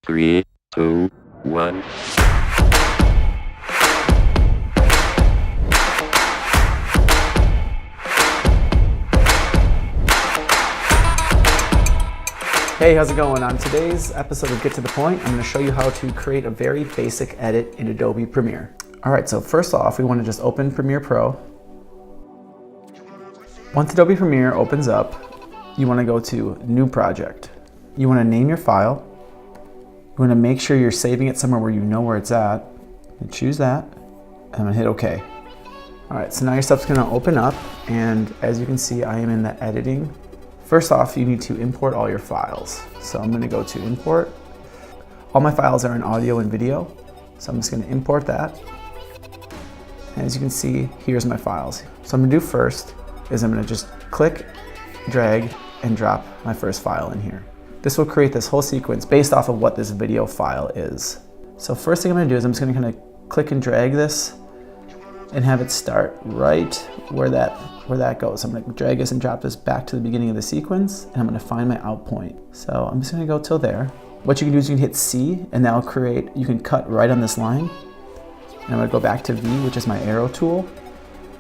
3, 2, 1. Hey, how's it going? On today's episode of Get to the Point, I'm going to show you how to create a very basic edit in Adobe Premiere. Alright, so first off, we want to just open Premiere Pro. Once Adobe Premiere opens up, you want to go to New Project. You want to name your file. You want to make sure you're saving it somewhere where you know where it's at. And choose that, and I'm going to hit OK. Alright, so now your stuff's going to open up, and as you can see, I am in the editing. First off, you need to import all your files. So I'm going to go to Import. All my files are in audio and video, so I'm just going to import that. And as you can see, here's my files. So I'm going to do first is I'm going to just click, drag, and drop my first file in here. This will create this whole sequence based off of what this video file is. So first thing I'm going to do is I'm just going to kind of click and drag this and have it start right where that goes. I'm going to drag this and drop this back to the beginning of the sequence, and I'm going to find my out point. So I'm just going to go till there. What you can do is you can hit C, and that'll create, you can cut right on this line. And I'm going to go back to V, which is my arrow tool,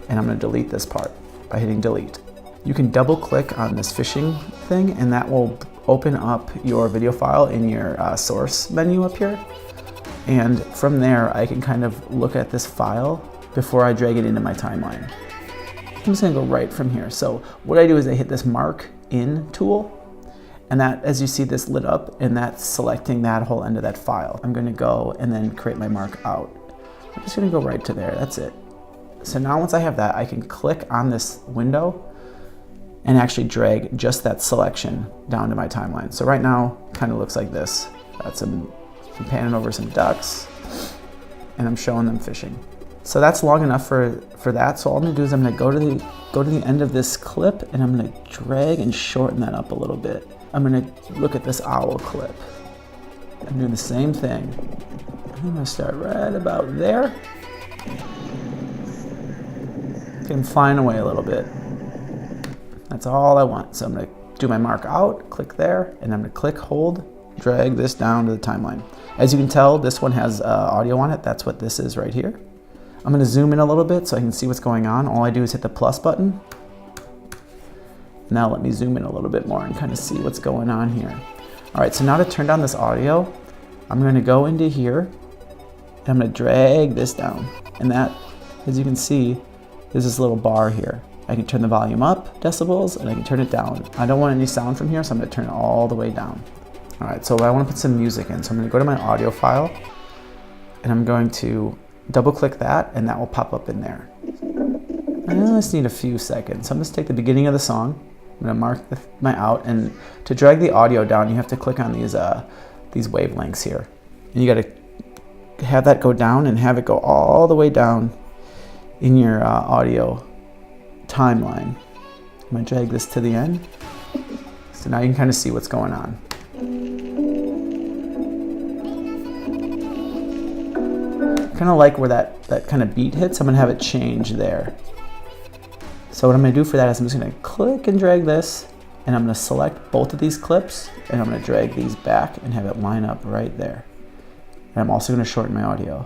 and I'm going to delete this part by hitting delete. You can double click on this fishing thing, and that will open up your video file in your source menu up here. And from there, I can kind of look at this file before I drag it into my timeline. I'm just gonna go right from here. So what I do is I hit this mark in tool, and that, as you see this lit up, and that's selecting that whole end of that file. I'm gonna go and then create my mark out. I'm just gonna go right to there, that's it. So now once I have that, I can click on this window and actually drag just that selection down to my timeline. So right now, kind of looks like this. Got some panning over some ducks, and I'm showing them fishing. So that's long enough for that. So all I'm gonna do is I'm gonna go to the end of this clip, and I'm gonna drag and shorten that up a little bit. I'm gonna look at this owl clip. I'm doing the same thing. I'm gonna start right about there. Okay, I'm flying away a little bit. That's all I want. So I'm gonna do my mark out, click there, and I'm gonna click, hold, drag this down to the timeline. As you can tell, this one has audio on it. That's what this is right here. I'm going to zoom in a little bit so I can see what's going on. All I do is hit the plus button. Now let me zoom in a little bit more and kind of see what's going on here. All right, so now to turn down this audio, I'm going to go into here, and I'm going to drag this down. And that, as you can see, there's this little bar here. I can turn the volume up, decibels, and I can turn it down. I don't want any sound from here, so I'm going to turn it all the way down. All right, so I want to put some music in. So I'm going to go to my audio file, and I'm going to double click that, and that will pop up in there. I just need a few seconds. So I'm just take the beginning of the song. I'm going to mark my out, and to drag the audio down, you have to click on these wavelengths here. And you got to have that go down and have it go all the way down in your audio timeline. I'm going to drag this to the end. So now you can kind of see what's going on. Kind of like where that kind of beat hits. I'm gonna have it change there. So what I'm gonna do for that is I'm just gonna click and drag this, and I'm gonna select both of these clips, and I'm gonna drag these back and have it line up right there. And I'm also gonna shorten my audio.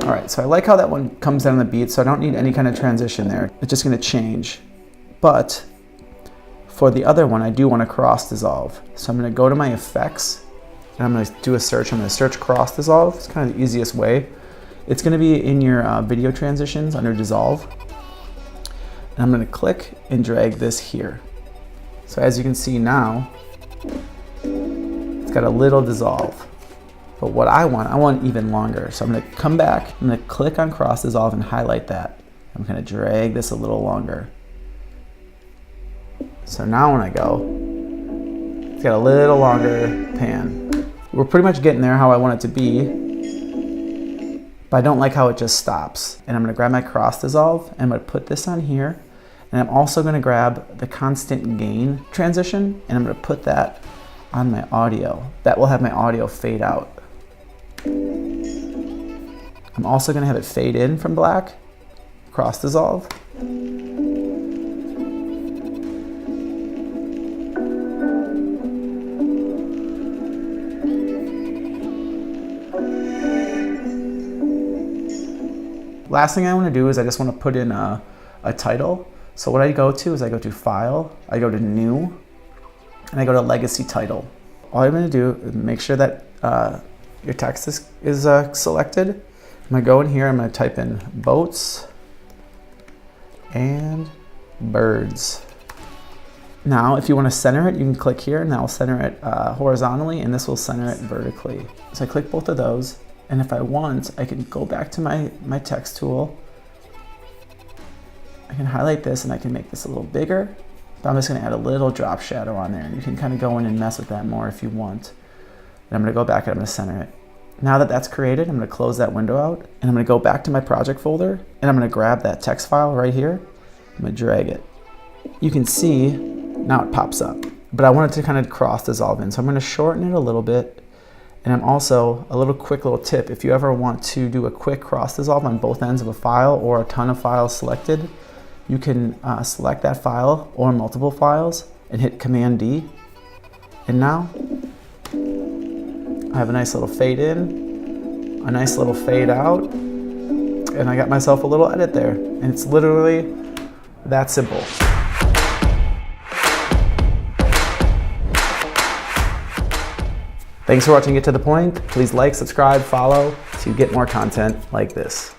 All right, so I like how that one comes down on the beat, so I don't need any kind of transition there. It's just gonna change. But for the other one, I do want to cross dissolve. So I'm going to go to my effects, and I'm going to do a search. I'm going to search cross dissolve. It's kind of the easiest way. It's going to be in your video transitions under dissolve. And I'm going to click and drag this here. So as you can see now, it's got a little dissolve. But what I want even longer. So I'm going to come back, I'm going to click on cross dissolve and highlight that. I'm going to drag this a little longer. So now when I go, it's got a little longer pan. We're pretty much getting there how I want it to be, but I don't like how it just stops. And I'm gonna grab my cross dissolve, and I'm gonna put this on here, and I'm also gonna grab the constant gain transition, and I'm gonna put that on my audio. That will have my audio fade out. I'm also gonna have it fade in from black, cross dissolve. last thing I want to do is I just want to put in a title. So what I go to is I go to File, I go to New, and I go to Legacy Title. All I'm going to do is make sure that your text is selected. I'm going to go in here, I'm going to type in boats and birds. Now, if you want to center it, you can click here and that will center it horizontally, and this will center it vertically. So I click both of those, and if I want, I can go back to my text tool. I can highlight this and I can make this a little bigger, but I'm just going to add a little drop shadow on there, and you can kind of go in and mess with that more if you want. And I'm going to go back and I'm going to center it. Now that that's created, I'm going to close that window out, and I'm going to go back to my project folder, and I'm going to grab that text file right here. I'm going to drag it. You can see now it pops up, but I want it to kind of cross dissolve in, so I'm going to shorten it a little bit. And I'm also, a quick little tip, if you ever want to do a quick cross dissolve on both ends of a file or a ton of files selected, you can select that file or multiple files and hit Command D. And now I have a nice little fade in, a nice little fade out, and I got myself a little edit there. And it's literally that simple. Thanks for watching Get to the Point. Please like, subscribe, follow to get more content like this.